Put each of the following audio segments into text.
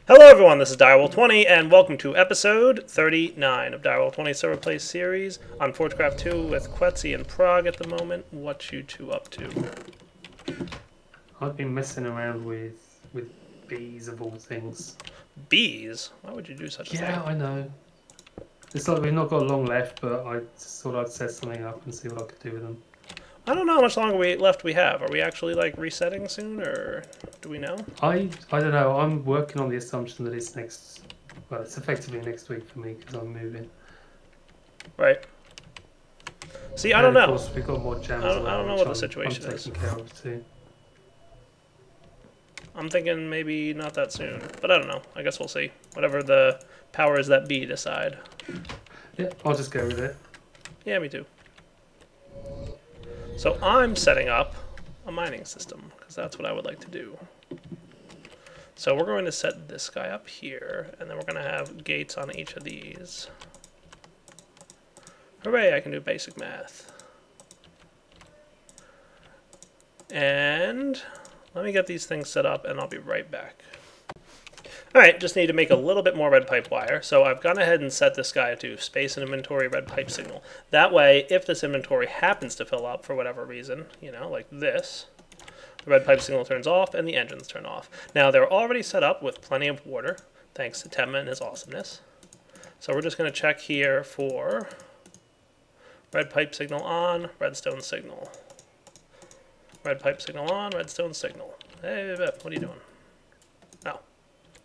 Hello everyone, this is Direwolf20 and welcome to episode 39 of Direwolf20 Server Play series on Forgecraft2 with Quetzy and Prague at the moment. What you two up to? I've been messing around with bees of all things. Bees? Why would you do such a thing? Yeah, I know. It's like we've not got long left, but I just thought I'd set something up and see what I could do with them. I don't know how much longer left we have. Are we actually like resetting soon, or do we know? I don't know. I'm working on the assumption that it's it's effectively next week for me because I'm moving. Right. See, I don't know. Of course, we've got more jams I don't know what the situation I'm is. taking care of too. I'm thinking maybe not that soon, but I don't know. I guess we'll see. Whatever the powers that be decide. Yeah, I'll just go with it. Yeah, me too. So I'm setting up a mining system, because that's what I would like to do. So we're going to set this guy up here, and then we're going to have gates on each of these. Hooray, I can do basic math. And let me get these things set up, and I'll be right back. Alright, just need to make a little bit more red pipe wire. So I've gone ahead and set this guy to space and inventory red pipe signal. That way, if this inventory happens to fill up for whatever reason, you know, like this, the red pipe signal turns off and the engines turn off. Now, they're already set up with plenty of water, thanks to Tema and his awesomeness. So we're just going to check here for red pipe signal on, redstone signal. Red pipe signal on, redstone signal. Hey, what are you doing? Oh.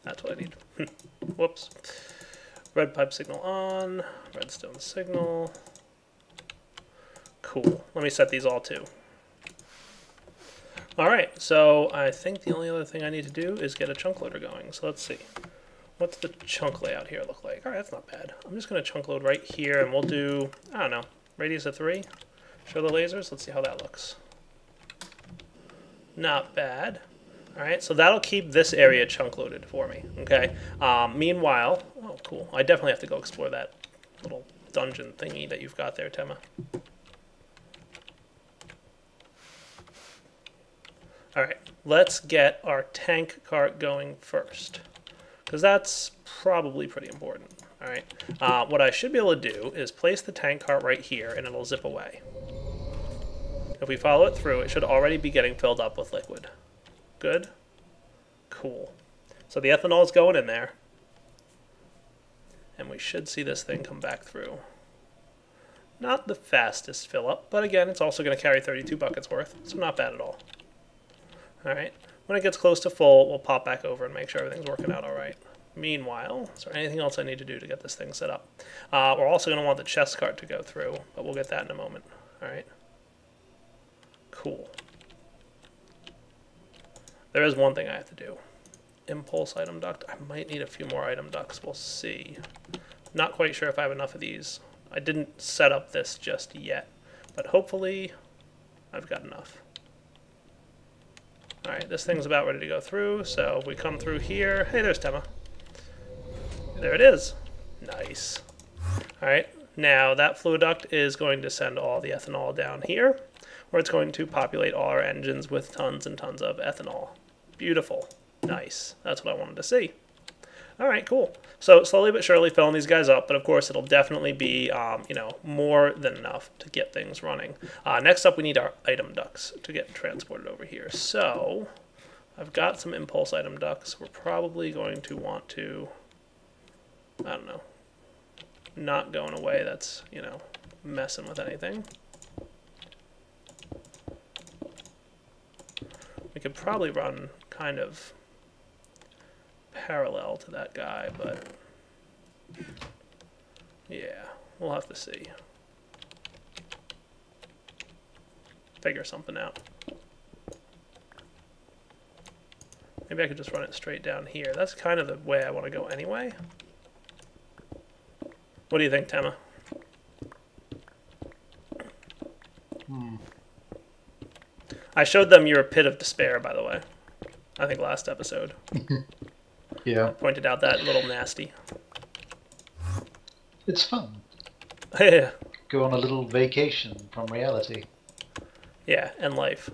That's what I need. Whoops. Red pipe signal on. Redstone signal. Cool. Let me set these all too. Alright, so I think the only other thing I need to do is get a chunk loader going. So let's see. What's the chunk layout here look like? Alright, that's not bad. I'm just going to chunk load right here, and we'll do, I don't know, radius of 3. Show the lasers. Let's see how that looks. Not bad. Alright, so that'll keep this area chunk loaded for me, okay? Meanwhile, oh cool, I definitely have to go explore that little dungeon thingy that you've got there, Tema. Alright, let's get our tank cart going first, because that's probably pretty important, alright? What I should be able to do is place the tank cart right here, and it'll zip away. If we follow it through, it should already be getting filled up with liquid. Good. Cool. So the ethanol is going in there. And we should see this thing come back through. Not the fastest fill up, but again, it's also going to carry 32 buckets worth, so not bad at all. Alright, when it gets close to full, we'll pop back over and make sure everything's working out alright. Meanwhile, is there anything else I need to do to get this thing set up? We're also going to want the chest cart to go through, but we'll get that in a moment. Alright. Cool. There is one thing I have to do. Impulse item duct. I might need a few more item ducts. We'll see. Not quite sure if I have enough of these. I didn't set up this just yet, but hopefully I've got enough. Alright, this thing's about ready to go through, so if we come through here... Hey, there's Tema. There it is. Nice. Alright, now that fluid duct is going to send all the ethanol down here, where it's going to populate all our engines with tons and tons of ethanol. Beautiful. Nice. That's what I wanted to see. Alright, cool. So slowly but surely filling these guys up, but of course it'll definitely be, you know, more than enough to get things running. Next up we need our item ducts to get transported over here. So I've got some impulse item ducts. We're probably going to want to, I don't know, not go in a way that's, you know, messing with anything. We could probably run kind of parallel to that guy, but yeah, we'll have to see. Figure something out. Maybe I could just run it straight down here. That's kind of the way I want to go anyway. What do you think, Tema? I showed them your pit of despair, by the way. I think last episode. Yeah. I pointed out that little nasty. It's fun. Yeah. Go on a little vacation from reality. Yeah, and life.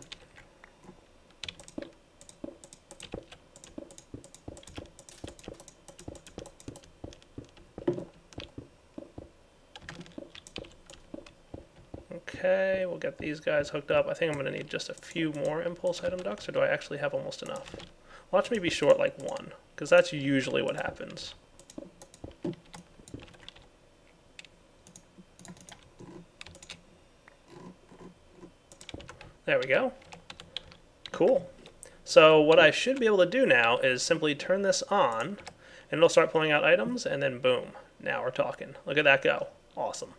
Okay, we'll get these guys hooked up. I think I'm going to need just a few more impulse item ducts, or do I actually have almost enough? Watch me be short like one, because that's usually what happens. There we go. Cool. So what I should be able to do now is simply turn this on, and it'll start pulling out items, and then boom. Now we're talking. Look at that go. Awesome.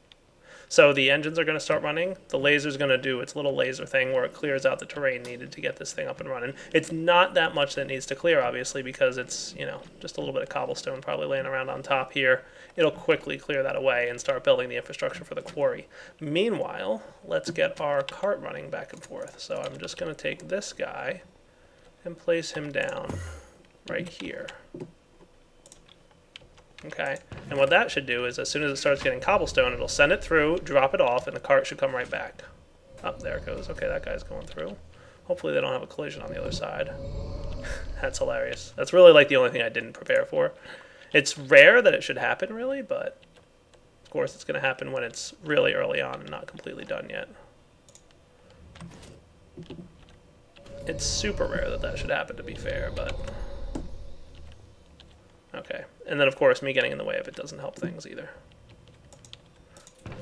So the engines are going to start running. The laser's going to do its little laser thing where it clears out the terrain needed to get this thing up and running. It's not that much that needs to clear, obviously, because it's, you know, just a little bit of cobblestone probably laying around on top here. It'll quickly clear that away and start building the infrastructure for the quarry. Meanwhile, let's get our cart running back and forth. So I'm just going to take this guy and place him down right here. Okay, and what that should do is as soon as it starts getting cobblestone, it'll send it through, drop it off, and the cart should come right back. Oh, there it goes. Okay, that guy's going through. Hopefully they don't have a collision on the other side. That's hilarious. That's really like the only thing I didn't prepare for. It's rare that it should happen, really, but of course it's going to happen when it's really early on and not completely done yet. It's super rare that that should happen, to be fair, but... Okay, and then of course me getting in the way of it doesn't help things either.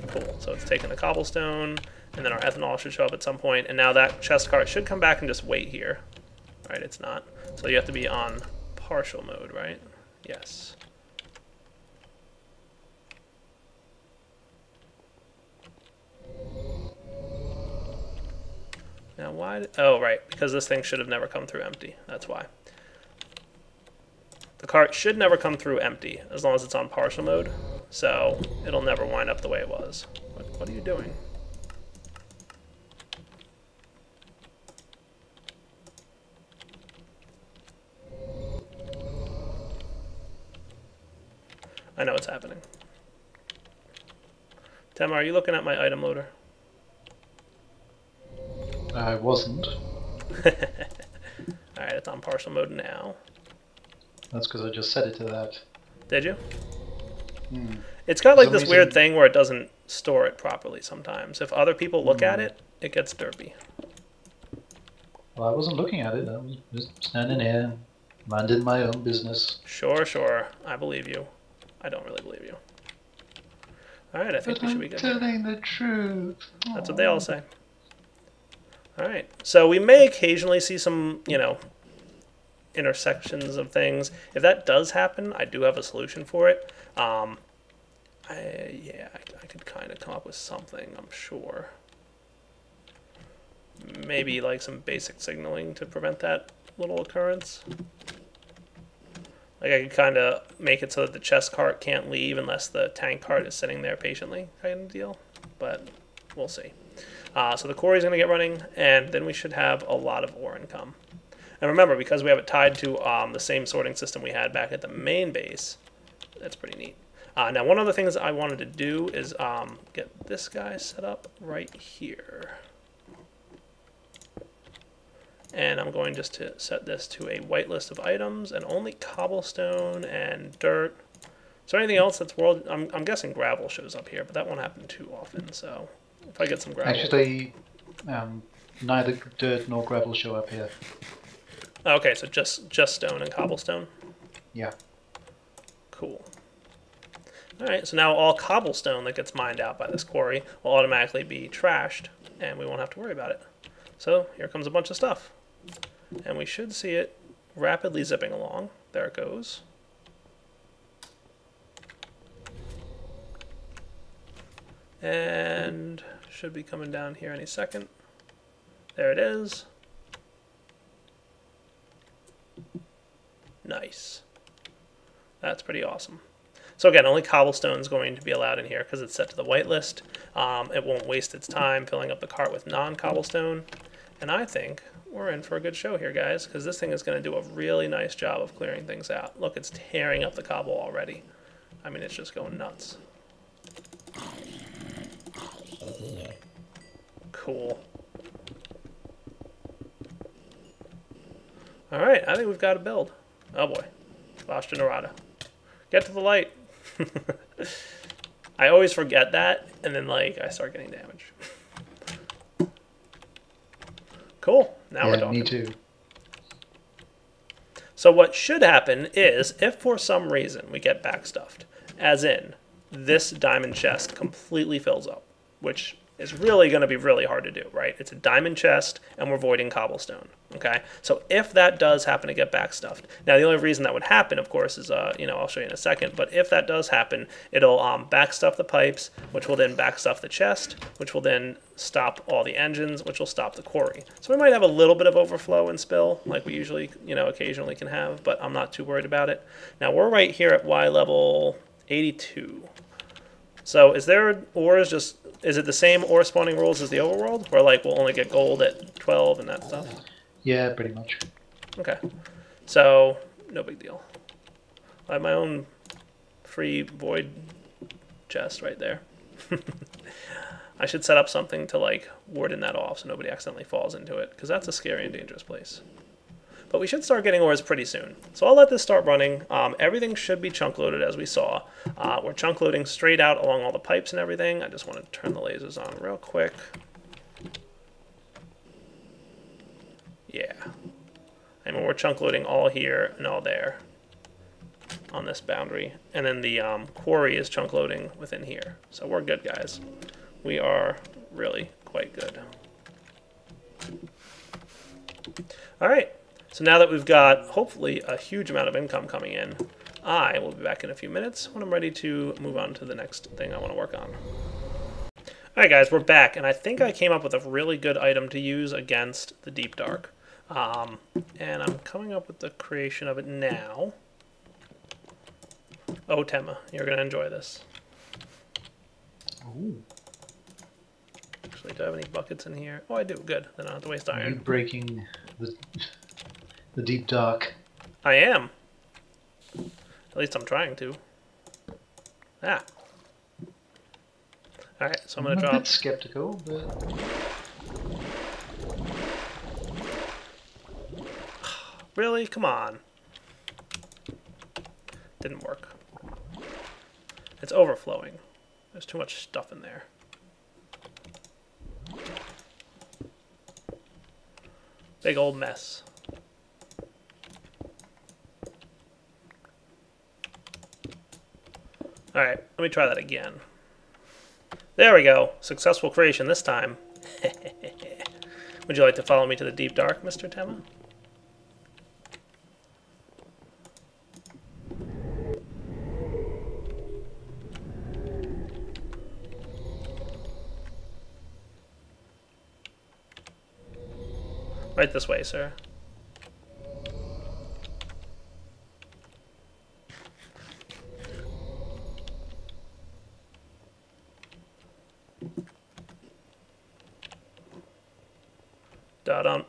Cool, so it's taking the cobblestone, and then our ethanol should show up at some point, and now that chest cart should come back and just wait here. Right, it's not. So you have to be on partial mode, right? Yes. Now why, oh right, because this thing should have never come through empty, that's why. The cart should never come through empty, as long as it's on partial mode, so it'll never wind up the way it was. What are you doing? I know what's happening. Tema, are you looking at my item loader? I wasn't. Alright, it's on partial mode now. That's because I just set it to that. Did you? Hmm. It's got like For this some weird reason- thing where it doesn't store it properly sometimes. If other people look at it, it gets derpy. Well, I wasn't looking at it. I was just standing here, minding my own business. Sure, sure. I believe you. I don't really believe you. Alright, I think But we should I'm be good. telling the truth. That's what they all say. Alright, so we may occasionally see some, you know, intersections of things. If that does happen, I do have a solution for it. I could kind of come up with something, I'm sure. Maybe like some basic signaling to prevent that little occurrence. Like I could kind of make it so that the chest cart can't leave unless the tank cart is sitting there patiently, kind of deal. But we'll see. So the quarry's going to get running, and then we should have a lot of ore income. And remember, because we have it tied to the same sorting system we had back at the main base, that's pretty neat. Now, one of the things I wanted to do is get this guy set up right here. And I'm going just to set this to a whitelist of items, and only cobblestone and dirt. Is there anything else that's world... I'm guessing gravel shows up here, but that won't happen too often, so if I get some gravel... Actually, neither dirt nor gravel show up here. Okay, so just stone and cobblestone? Yeah. Cool. Alright, so now all cobblestone that gets mined out by this quarry will automatically be trashed, and we won't have to worry about it. So, here comes a bunch of stuff. And we should see it rapidly zipping along. There it goes. And should be coming down here any second. There it is. Nice. That's pretty awesome. So again, only cobblestone is going to be allowed in here because it's set to the whitelist. It won't waste its time filling up the cart with non-cobblestone. And I think we're in for a good show here, guys, because this thing is going to do a really nice job of clearing things out. Look, it's tearing up the cobble already. I mean, it's just going nuts. Cool. Alright, I think we've got a build. Oh boy. Lost Generata. Get to the light. I always forget that, and then, like, I start getting damage. Cool. Now we're Yeah, talking. me too. So what should happen is, if for some reason we get backstuffed, as in this diamond chest completely fills up, which is really going to be really hard to do, right? It's a diamond chest, and we're voiding cobblestone, okay? So if that does happen to get backstuffed, now the only reason that would happen, of course, is, I'll show you in a second, but if that does happen, it'll backstuff the pipes, which will then backstuff the chest, which will then stop all the engines, which will stop the quarry. So we might have a little bit of overflow and spill, like we usually, occasionally can have, but I'm not too worried about it. Now we're right here at Y level 82. So is there ores is it the same ore spawning rules as the overworld? Where like we'll only get gold at 12 and that stuff? Yeah, pretty much. Okay. So, no big deal. I have my own free void chest right there. I should set up something to like warden that off so nobody accidentally falls into it, because that's a scary and dangerous place. But we should start getting ores pretty soon. So I'll let this start running. Everything should be chunk loaded as we saw. We're chunk loading straight out along all the pipes and everything. I just want to turn the lasers on real quick. Yeah. I mean, we're chunk loading all here and all there on this boundary. And then the quarry is chunk loading within here. So we're good, guys. We are really quite good. All right. So now that we've got, hopefully, a huge amount of income coming in, I will be back in a few minutes when I'm ready to move on to the next thing I want to work on. Alright guys, we're back, and I think I came up with a really good item to use against the Deep Dark. And I'm coming up with the creation of it now. Oh, Tema, you're going to enjoy this. Ooh. Actually, do I have any buckets in here? Oh, I do. Good. Then I don't have to waste Are you iron. breaking the deep dark? I am. At least I'm trying to. Ah. Alright, so I'm going to drop... a bit skeptical, but... Really? Come on. Didn't work. It's overflowing. There's too much stuff in there. Big old mess. Alright, let me try that again. There we go. Successful creation this time. Would you like to follow me to the deep dark, Mr. Tema? Right this way, sir. Da-dum.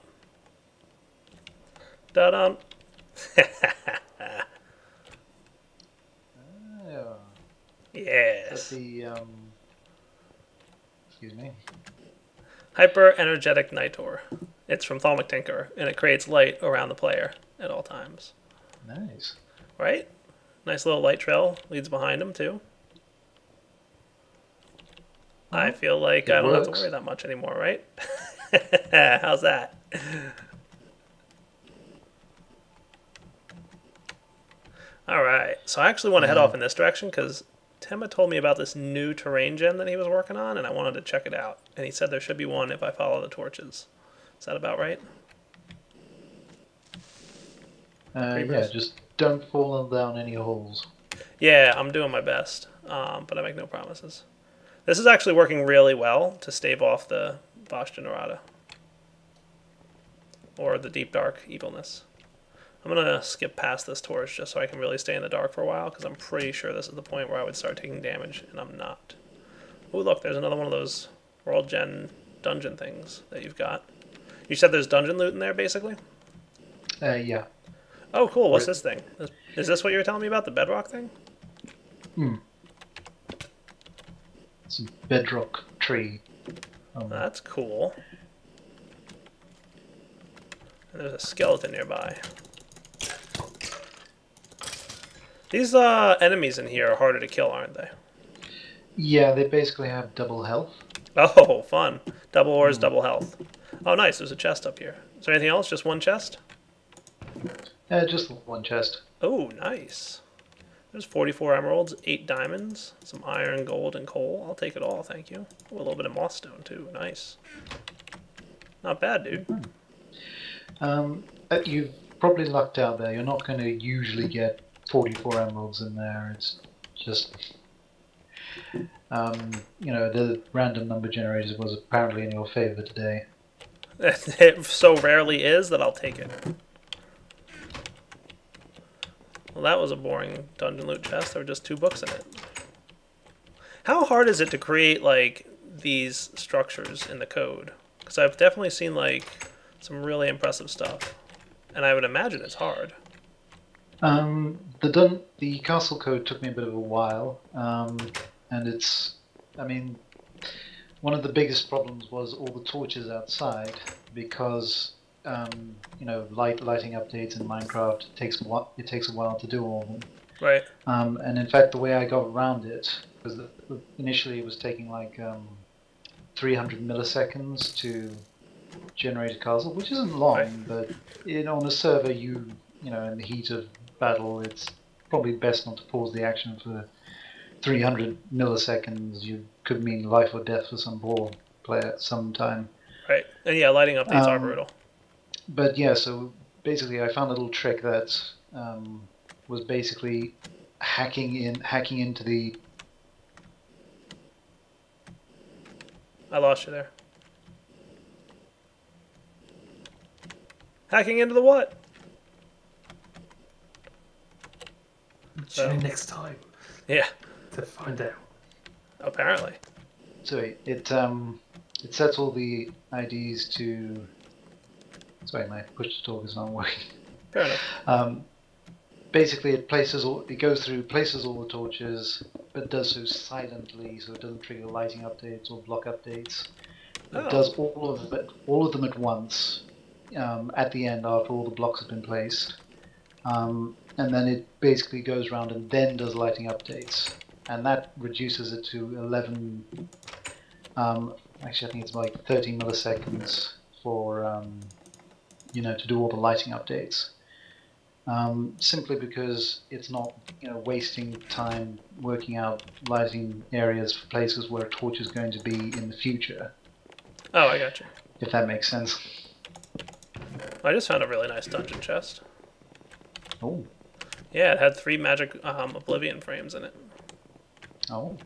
Da-dum. Yes. That's the, excuse me. Hyper-energetic Nitor. It's from Thalmic Tinker, and it creates light around the player at all times. Nice. Right? Nice little light trail leads behind him, too. I feel like I don't have to worry that much anymore, right? How's that? Alright, so I actually want to head off in this direction because Tema told me about this new terrain gen that he was working on, and I wanted to check it out. And he said there should be one if I follow the torches. Is that about right? Yeah, just don't fall down any holes. Yeah, I'm doing my best, but I make no promises. This is actually working really well to stave off the Vashta Narada. Or the Deep Dark Evilness. I'm going to skip past this torch just so I can really stay in the dark for a while, because I'm pretty sure this is the point where I would start taking damage, and I'm not. Ooh, look, there's another one of those World Gen dungeon things that you've got. You said there's dungeon loot in there, basically? Yeah. Oh, cool. What's this thing? Is this what you were telling me about, the bedrock thing? Hmm. It's a bedrock tree. That's cool. And there's a skeleton nearby. These enemies in here are harder to kill, aren't they? Yeah, they basically have double health. Oh, fun. Double ores, double health. Oh, nice. There's a chest up here. Is there anything else? Just one chest? Just one chest. Oh, nice. There's 44 emeralds, 8 diamonds, some iron, gold, and coal. I'll take it all, thank you. Oh, a little bit of moss stone, too. Nice. Not bad, dude. You've probably lucked out there. You're not going to usually get 44 emeralds in there. It's just, the random number generator was apparently in your favor today. It so rarely is that I'll take it. Well, that was a boring dungeon loot chest. There were just 2 books in it. How hard is it to create, like, these structures in the code? Because I've definitely seen, like, some really impressive stuff. And I would imagine it's hard. The castle code took me a bit of a while. And it's, one of the biggest problems was all the torches outside, because lighting updates in Minecraft takes a while to do all of them. Right. And in fact, the way I got around it was initially it was taking like 300 milliseconds to generate a castle, which isn't long, right. But on a server, in the heat of battle, it's probably best not to pause the action for 300 milliseconds. You could mean life or death for some poor player at some time. Right, and yeah, lighting updates are brutal. But yeah, so basically I found a little trick that was basically hacking into the... I lost you there. Hacking into the what? Tune in next time. Yeah. To find out. Apparently. So it sets all the IDs to... Sorry, my push to talk is not working. Fair enough. Basically, it places all the torches, but does so silently, so it doesn't trigger lighting updates or block updates. It does all of them at once, at the end after all the blocks have been placed, and then it basically goes around and then does lighting updates, and that reduces it to 11. Actually, I think it's like 30 milliseconds for to do all the lighting updates. Simply because it's not wasting time working out lighting areas for places where a torch is going to be in the future. Oh, I got you. If that makes sense. I just found a really nice dungeon chest. Oh. Yeah, it had 3 magic oblivion frames in it. Oh.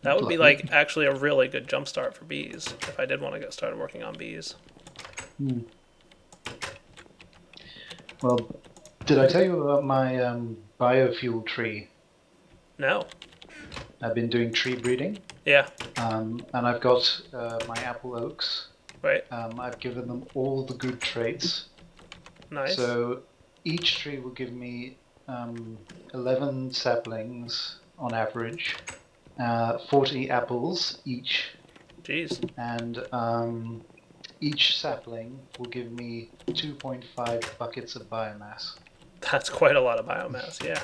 That would be like actually a really good jump start for bees if I did want to get started working on bees. Hmm. Well, did I tell you about my biofuel tree? No. I've been doing tree breeding. Yeah. And I've got my apple oaks. Right. I've given them all the good traits. Nice. So each tree will give me 11 saplings on average, 40 apples each. Jeez. And each sapling will give me 2.5 buckets of biomass. That's quite a lot of biomass, yeah.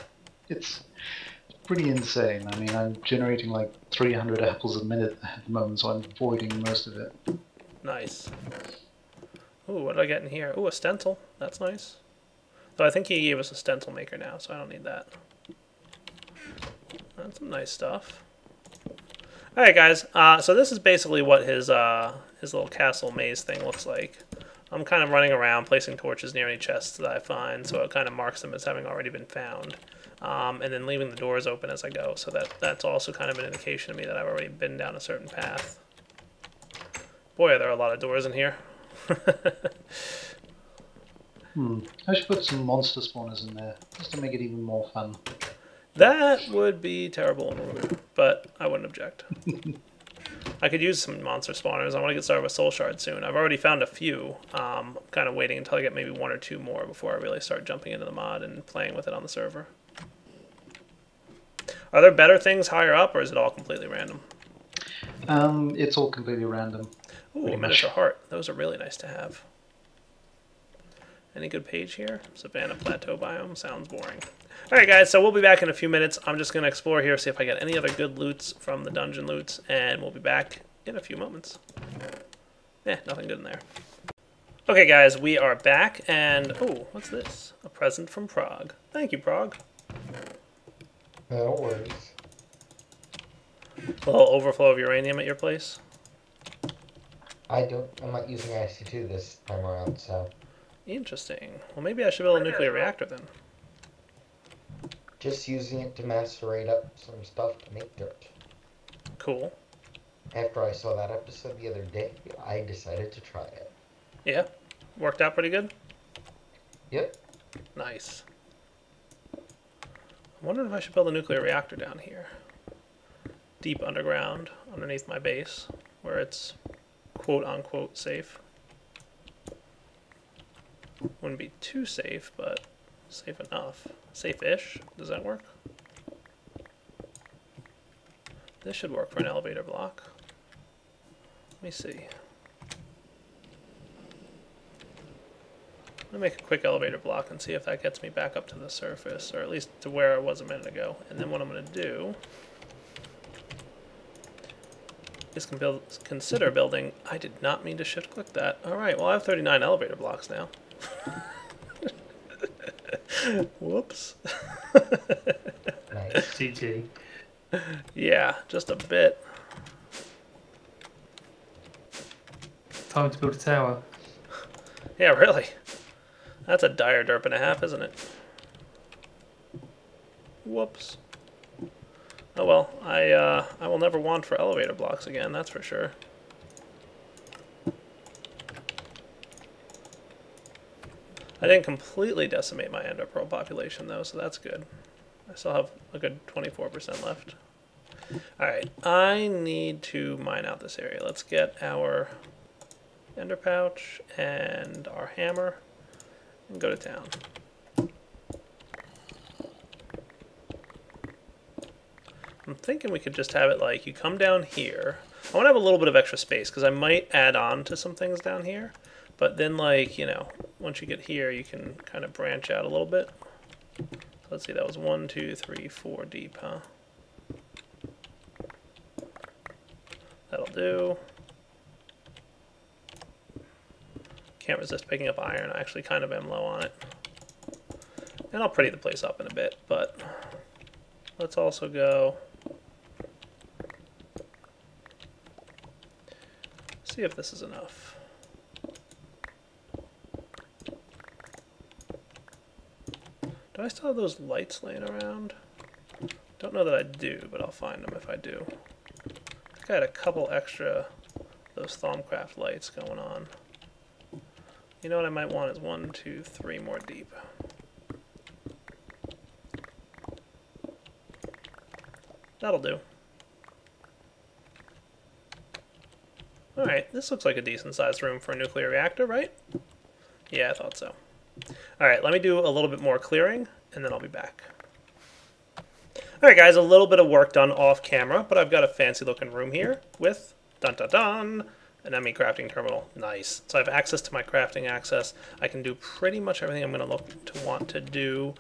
It's pretty insane. I mean, I'm generating like 300 apples a minute at the moment, so I'm avoiding most of it. Nice. Ooh, what did I get in here? Ooh, a stencil. That's nice. Though I think he gave us a stencil maker now, so I don't need that. That's some nice stuff. Alright guys, so this is basically what his little castle maze thing looks like. I'm kind of running around placing torches near any chests that I find, so it kind of marks them as having already been found. And then leaving the doors open as I go, so that's also kind of an indication to me that I've already been down a certain path. Boy, are there a lot of doors in here. I should put some monster spawners in there, just to make it even more fun. That would be terrible and rude, but I wouldn't object. I could use some monster spawners. I want to get started with soul shards soon. I've already found a few. I'm kind of waiting until I get maybe 1 or 2 more before I really start jumping into the mod and playing with it on the server. Are there better things higher up, or is it all completely random? It's all completely random. Ooh, a miniature heart. Those are really nice to have. Any good page here? Savannah Plateau biome. Sounds boring. Alright guys, so we'll be back in a few minutes. I'm just going to explore here, see if I get any other good loots from the dungeon loots, and we'll be back in a few moments. Nothing good in there. Okay, guys, we are back, and oh, what's this? A present from Prague. Thank you, Prague. No worries. A little overflow of uranium at your place. I'm not using IC2 this time around, so Interesting. Well, maybe I should build a nuclear reactor then. just using it to macerate up some stuff to make dirt. Cool. After I saw that episode the other day, I decided to try it. Yeah, worked out pretty good. Yep. Nice. I wonder if I should build a nuclear reactor down here. Deep underground, underneath my base, where it's quote-unquote safe. Wouldn't be too safe, but safe enough. Safe-ish. Does that work? This should work for an elevator block. Let me see. Let me make a quick elevator block and see if that gets me back up to the surface, or at least to where I was a minute ago. And then what I'm going to do is consider building... I did not mean to shift-click that. Alright, well I have 39 elevator blocks now. Whoops. Nice. GG. Yeah, just a bit. Time to build a tower. Yeah, really. That's a dire derp and a half, isn't it? Whoops. Oh well, I will never want for elevator blocks again, that's for sure. I didn't completely decimate my ender pearl population though, so that's good. I still have a good 24% left. Alright, I need to mine out this area. Let's get our ender pouch and our hammer and go to town. I'm thinking we could just have it like, you come down here. I want to have a little bit of extra space, because I might add on to some things down here. But then, like, you know, once you get here, you can kind of branch out a little bit. So let's see, that was 1, 2, 3, 4 deep, huh? That'll do. Can't resist picking up iron. I actually kind of am low on it. And I'll pretty the place up in a bit, but let's also go... see if this is enough. Do I still have those lights laying around? Don't know that I do, but I'll find them if I do. I think I had a couple extra those Thaumcraft lights going on. You know what I might want is 1, 2, 3 more deep. That'll do. Alright, this looks like a decent sized room for a nuclear reactor, right? Yeah, I thought so. Alright, let me do a little bit more clearing, and then I'll be back. Alright guys, a little bit of work done off camera, but I've got a fancy looking room here with, dun dun dun, an ME crafting terminal. Nice. So I have access to my crafting access. I can do pretty much everything I'm going to look to want to do.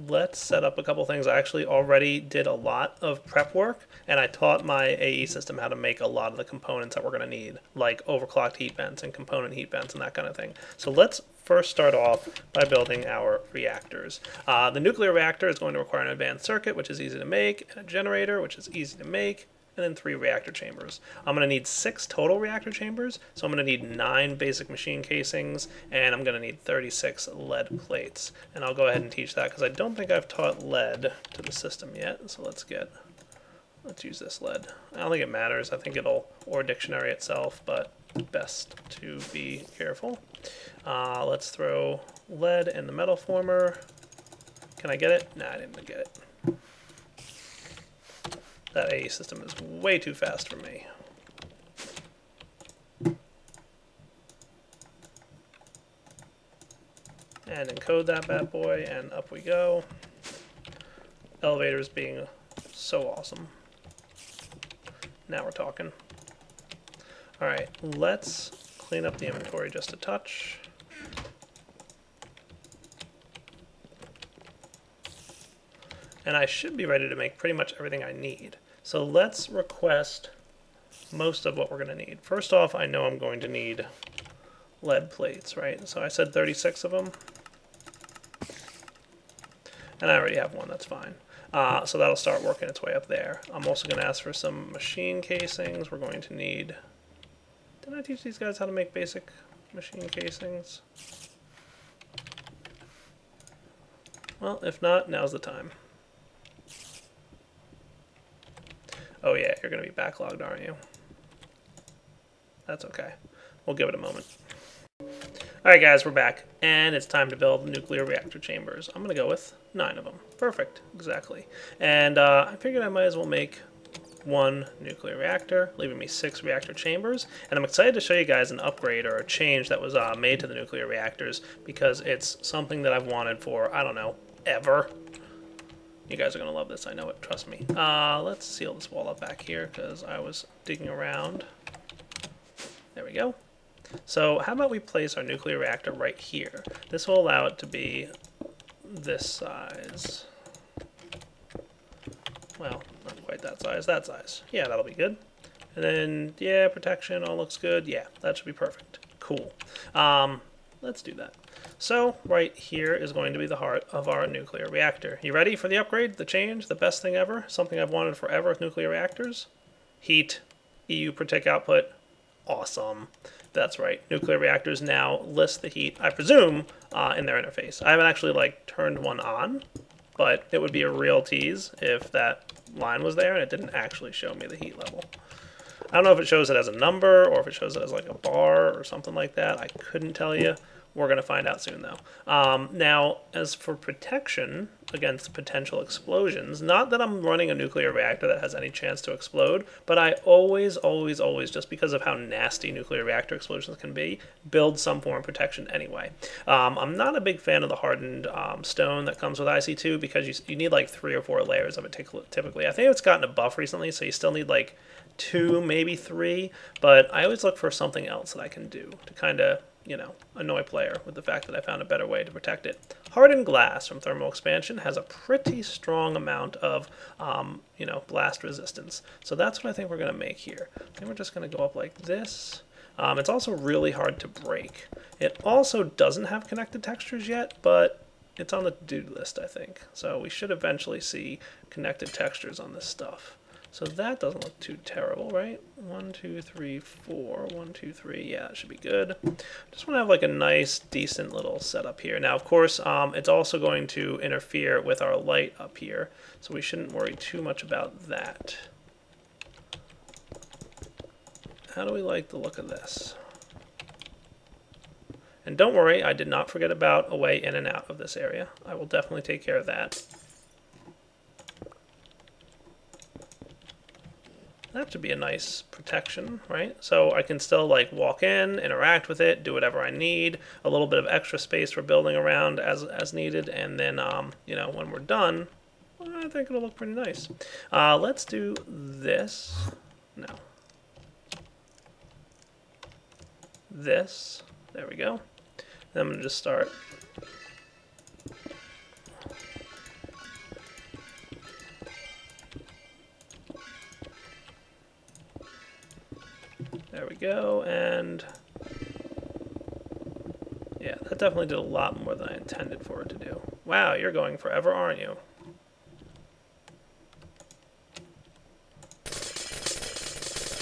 Let's set up a couple things. I actually already did a lot of prep work, and I taught my AE system how to make a lot of the components that we're going to need, like overclocked heat vents and component heat vents and that kind of thing. So let's first start off by building our reactors. The nuclear reactor is going to require an advanced circuit, which is easy to make, and a generator, which is easy to make, and then 3 reactor chambers. I'm going to need 6 total reactor chambers, so I'm going to need 9 basic machine casings, and I'm going to need 36 lead plates. And I'll go ahead and teach that, because I don't think I've taught lead to the system yet, so let's use this lead. I don't think it matters. I think it'll or dictionary itself, but best to be careful. Let's throw lead in the metal former. Can I get it? Nah, I didn't get it. That AE system is way too fast for me. And encode that bad boy, and up we go. Elevators being so awesome. Now we're talking. Alright, let's clean up the inventory just a touch. And I should be ready to make pretty much everything I need. So let's request most of what we're going to need. First off, I know I'm going to need lead plates, right? So I said 36 of them. And I already have one, that's fine. So that'll start working its way up there. I'm also going to ask for some machine casings. We're going to need... Didn't I teach these guys how to make basic machine casings? Well, if not, now's the time. Oh yeah, you're going to be backlogged, aren't you? That's okay. We'll give it a moment. Alright guys, we're back, and it's time to build nuclear reactor chambers. I'm going to go with 9 of them. Perfect, exactly. And I figured I might as well make 1 nuclear reactor, leaving me 6 reactor chambers. And I'm excited to show you guys an upgrade or a change that was made to the nuclear reactors, because it's something that I've wanted for, I don't know, ever. You guys are going to love this, I know it, trust me. Let's seal this wall up back here, because I was digging around. There we go. So how about we place our nuclear reactor right here? This will allow it to be this size. Well, not quite that size, that size. Yeah, that'll be good. And then, yeah, protection all looks good. Yeah, that should be perfect. Cool. Let's do that. So right here is going to be the heart of our nuclear reactor. You ready for the upgrade, the change, the best thing ever? Something I've wanted forever with nuclear reactors? Heat, EU per tick output. Awesome. That's right. Nuclear reactors now list the heat, I presume, in their interface. I haven't actually turned one on, but it would be a real tease if that line was there and it didn't actually show me the heat level. I don't know if it shows it as a number or if it shows it as like a bar or something like that. I couldn't tell you. We're going to find out soon, though. Now, as for protection against potential explosions, not that I'm running a nuclear reactor that has any chance to explode, but I always, just because of how nasty nuclear reactor explosions can be, build some form of protection anyway. I'm not a big fan of the hardened stone that comes with IC2 because you need like 3 or 4 layers of it typically. I think it's gotten a buff recently, so you still need like 2, maybe 3, but I always look for something else that I can do to kind of, you know, annoy player with the fact that I found a better way to protect it. Hardened glass from thermal expansion has a pretty strong amount of, you know, blast resistance. So that's what I think we're going to make here. I think we're just going to go up like this. It's also really hard to break. It also doesn't have connected textures yet, but it's on the to-do list, I think. So we should eventually see connected textures on this stuff. So that doesn't look too terrible, right? 1, 2, 3, 4. 1, 2, 3. Yeah, that should be good. Just want to have like a nice, decent little setup here. Now, of course, it's also going to interfere with our light up here, so we shouldn't worry too much about that. How do we like the look of this? And don't worry, I did not forget about a way in and out of this area. I will definitely take care of that. That should be a nice protection, right? So I can still like walk in, interact with it, do whatever I need, a little bit of extra space for building around as needed, and then, you know, when we're done, I think it'll look pretty nice. Let's do this. No. This. There we go. Then I'm going to just start. There we go, and yeah, that definitely did a lot more than I intended for it to do. Wow, you're going forever, aren't you?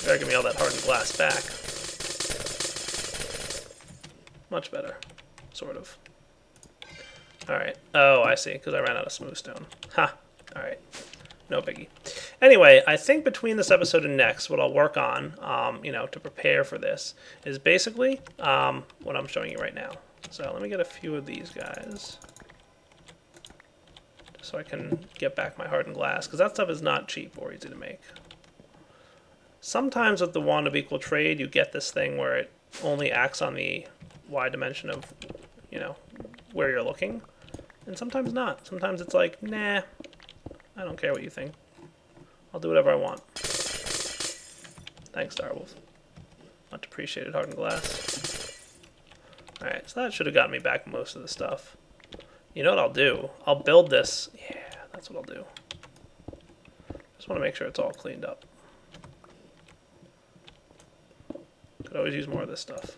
Better give me all that hardened glass back. Much better, sort of. Alright, oh, I see, because I ran out of smooth stone. Ha, alright. No biggie. Anyway, I think between this episode and next, what I'll work on, you know, to prepare for this, is basically what I'm showing you right now. So let me get a few of these guys, just so I can get back my hardened glass, because that stuff is not cheap or easy to make. Sometimes with the wand of equal trade, you get this thing where it only acts on the Y dimension of, you know, where you're looking, and sometimes not. Sometimes it's like, nah, I don't care what you think. I'll do whatever I want. Thanks, Starwolf. Much appreciated, hardened glass. Alright, so that should have gotten me back most of the stuff. You know what I'll do? I'll build this. Yeah, that's what I'll do. Just want to make sure it's all cleaned up. Could always use more of this stuff.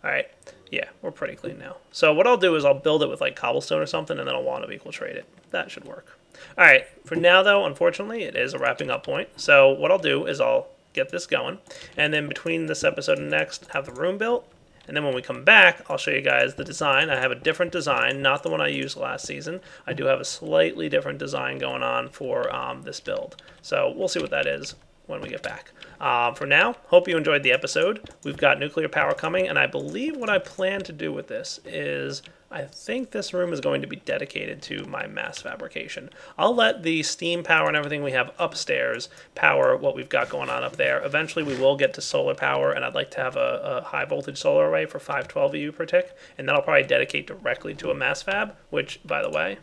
Alright, yeah, we're pretty clean now. So what I'll do is I'll build it with like cobblestone or something, and then I'll want to equal trade it. That should work. Alright, for now though, unfortunately, it is a wrapping up point. So what I'll do is I'll get this going, and then between this episode and next, have the room built. And then when we come back, I'll show you guys the design. I have a different design, not the one I used last season. I do have a slightly different design going on for this build. So we'll see what that is when we get back. For now, hope you enjoyed the episode. We've got nuclear power coming, and I believe what I plan to do with this is I think this room is going to be dedicated to my mass fabrication. I'll let the steam power and everything we have upstairs power what we've got going on up there. Eventually we will get to solar power, and I'd like to have a high voltage solar array for 512 EU per tick, and then I'll probably dedicate directly to a mass fab, which, by the way,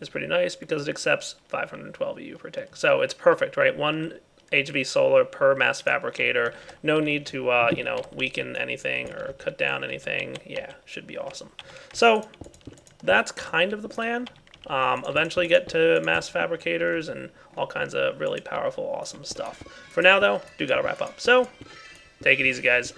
is pretty nice because it accepts 512 EU per tick. So it's perfect, right? 1 HV solar per mass fabricator. No need to, you know, weaken anything or cut down anything. Yeah, should be awesome. So that's kind of the plan. Eventually get to mass fabricators and all kinds of really powerful, awesome stuff. For now, though, do gotta wrap up. So take it easy, guys.